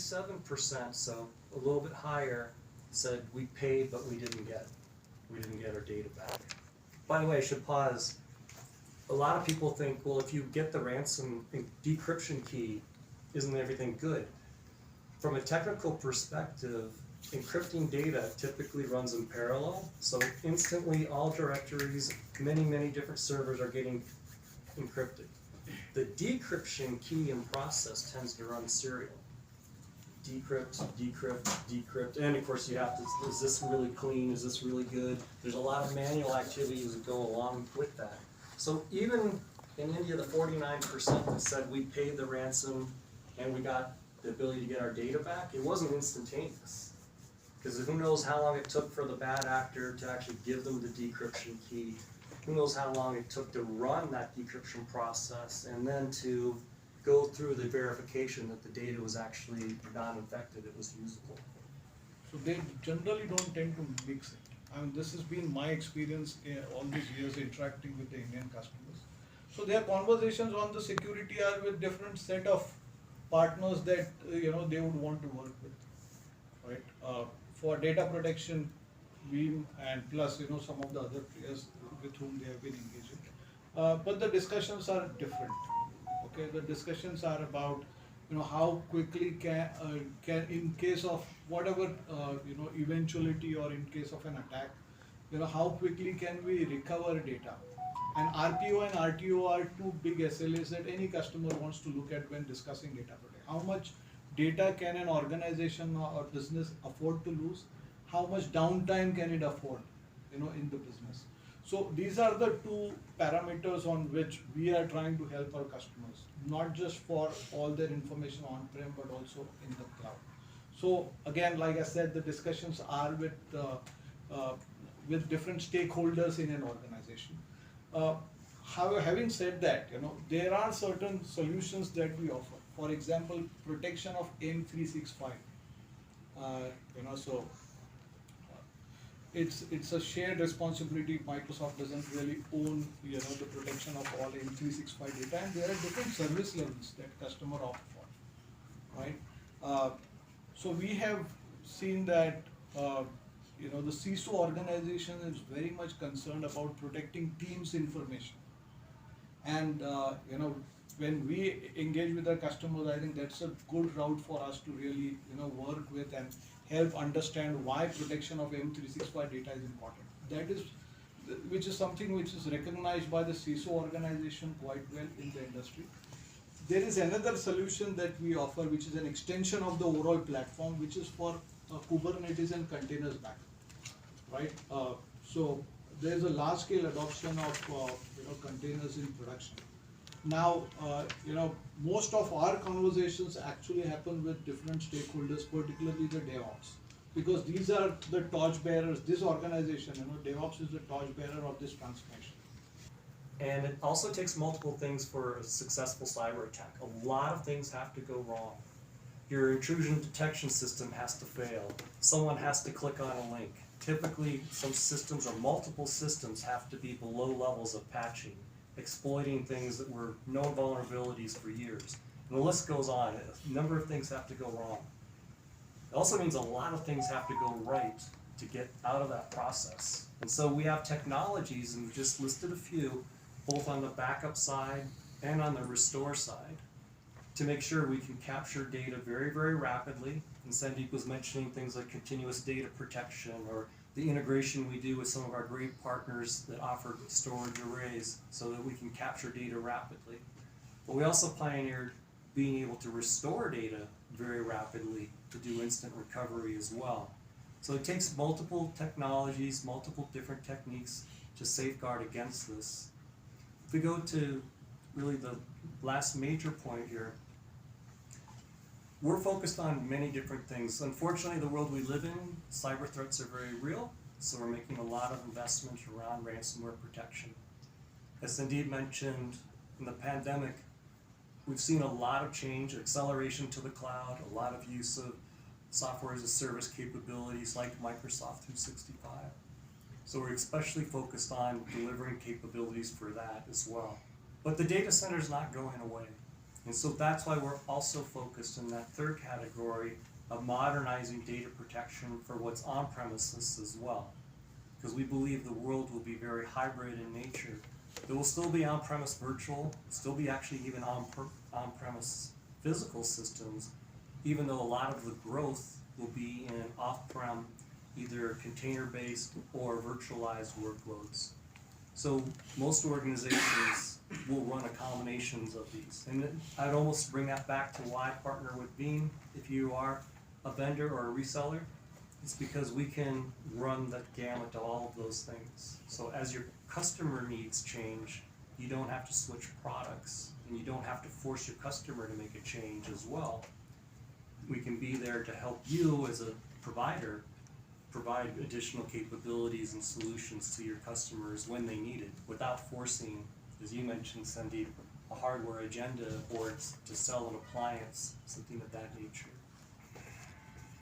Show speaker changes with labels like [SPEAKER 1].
[SPEAKER 1] 47%, so a little bit higher, said we paid but we didn't get our data back. By the way, I should pause. A lot of people think, well, if you get the ransom decryption key, isn't everything good? From a technical perspective, encrypting data typically runs in parallel, so instantly all directories, many different servers are getting encrypted. The decryption key and process tends to run serial. Decrypt, decrypt, decrypt, and of course you have to, is this really clean, is this really good? There's a lot of manual activities that go along with that. So even in India, the 49% that said we paid the ransom and we got the ability to get our data back, it wasn't instantaneous. Because who knows how long it took for the bad actor to actually give them the decryption key. Who knows how long it took to run that decryption process and then to go through the verification that the data was actually non-infected, it was usable.
[SPEAKER 2] So they generally don't tend to mix it. I mean, this has been my experience all these years interacting with the Indian customers. So their conversations on the security are with different set of partners that they would want to work with, right? For data protection, Veeam and plus some of the other players with whom they have been engaging. But the discussions are different. Okay, the discussions are about how quickly can in case of whatever eventuality or in case of an attack, how quickly can we recover data. And RPO and RTO are two big SLAs that any customer wants to look at when discussing data protection. How much data can an organization or business afford to lose? How much downtime can it afford, in the business? So these are the two parameters on which we are trying to help our customers, not just for all their information on-prem, but also in the cloud. So again, like I said, the discussions are with different stakeholders in an organization. However, having said that, there are certain solutions that we offer. For example, protection of M365. It's a shared responsibility. Microsoft doesn't really own the protection of all M365 data, and there are different service levels that customer opt for, right? So we have seen that the CISO organization is very much concerned about protecting teams' information, and when we engage with our customers, I think that's a good route for us to really work with and help understand why protection of M365 data is important. That is, which is something which is recognized by the CISO organization quite well in the industry. There is another solution that we offer, which is an extension of the overall platform, which is for Kubernetes and containers backup, right? So there is a large-scale adoption of containers in production. Now, most of our conversations actually happen with different stakeholders, particularly the DevOps, because these are the torchbearers. This organization, DevOps is the torchbearer of this transformation.
[SPEAKER 1] And it also takes multiple things for a successful cyber attack. A lot of things have to go wrong. Your intrusion detection system has to fail. Someone has to click on a link. Typically, some systems or multiple systems have to be below levels of patching, exploiting things that were known vulnerabilities for years. And the list goes on. A number of things have to go wrong. It also means a lot of things have to go right to get out of that process. And so we have technologies, and we just listed a few, both on the backup side and on the restore side, to make sure we can capture data very rapidly. And Sandeep was mentioning things like continuous data protection, or the integration we do with some of our great partners that offer storage arrays so that we can capture data rapidly. But we also pioneered being able to restore data very rapidly to do instant recovery as well. So it takes multiple technologies, multiple different techniques to safeguard against this. If we go to really the last major point here, we're focused on many different things. Unfortunately, the world we live in, cyber threats are very real, so we're making a lot of investment around ransomware protection. As Sandeep mentioned, in the pandemic, we've seen a lot of change, acceleration to the cloud, a lot of use of software as a service capabilities like Microsoft 365. So we're especially focused on delivering capabilities for that as well. But the data center is not going away. And so that's why we're also focused in that third category of modernizing data protection for what's on premises as well. Because we believe the world will be very hybrid in nature. There will still be on-premise virtual, still be actually even on-premise physical systems, even though a lot of the growth will be in off-prem, either container-based or virtualized workloads. So most organizations will run a combinations of these. And I'd almost bring that back to why I partner with Veeam. If you are a vendor or a reseller, it's because we can run the gamut of all of those things. So as your customer needs change, you don't have to switch products, and you don't have to force your customer to make a change as well. We can be there to help you as a provider provide additional capabilities and solutions to your customers when they need it, without forcing, as you mentioned, Sandeep, a hardware agenda or to sell an appliance, something of that nature.